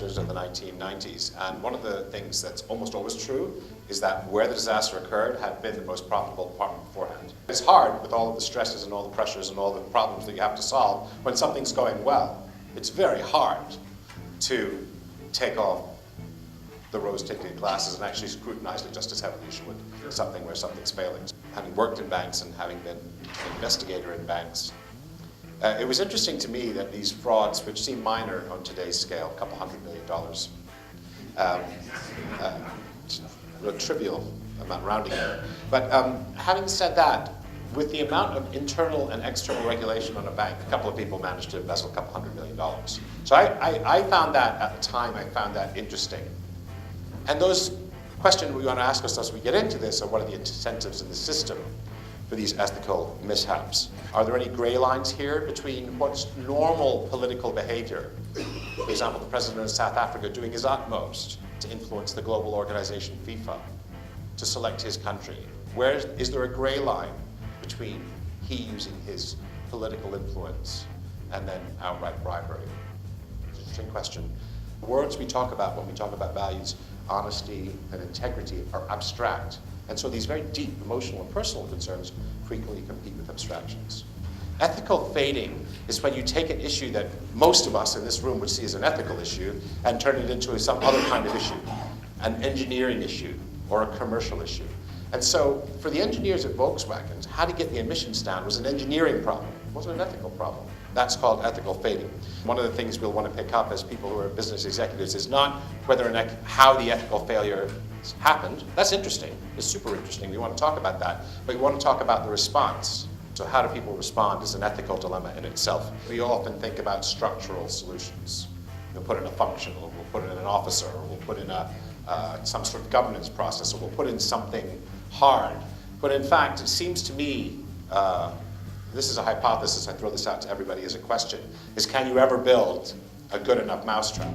disasters of the 1990s. And one of the things that's almost always true is that where the disaster occurred had been the most profitable department beforehand. It's hard with all of the stresses and all the pressures and all the problems that you have to solve when something's going well. It's very hard to take off the rose-tinted glasses and actually scrutinize it just as heavily as you would something where something's failing. Having worked in banks and having been an investigator in banks, it was interesting to me that these frauds, which seem minor on today's scale, a couple $100 million, a trivial amount, rounding error. But having said that, with the amount of internal and external regulation on a bank, a couple of people managed to embezzle a couple $100 million. So I found that, at the time, I found that interesting. And those questions we want to ask ourselves as we get into this are what are the incentives in the system for these ethical mishaps? Are there any gray lines here between what's normal political behavior? For example, the president of South Africa doing his utmost to influence the global organization FIFA, to select his country. Is there a gray line between he using his political influence and then outright bribery? It's an interesting question. The words we talk about when we talk about values, honesty and integrity, are abstract. And so these very deep emotional and personal concerns frequently compete with abstractions. Ethical fading is when you take an issue that most of us in this room would see as an ethical issue and turn it into some other kind of issue, an engineering issue or a commercial issue. And so for the engineers at Volkswagen, how to get the emissions down was an engineering problem. It wasn't an ethical problem. That's called ethical fading. One of the things we'll want to pick up as people who are business executives is not whether or not how the ethical failure happened. That's interesting. It's super interesting. We want to talk about that. But we want to talk about the response. So how do people respond is an ethical dilemma in itself. We often think about structural solutions. We'll put in a function, or we'll put in an officer, or we'll put in some sort of governance process, or we'll put in something hard. But in fact, it seems to me, this is a hypothesis, I throw this out to everybody as a question, is can you ever build a good enough mousetrap?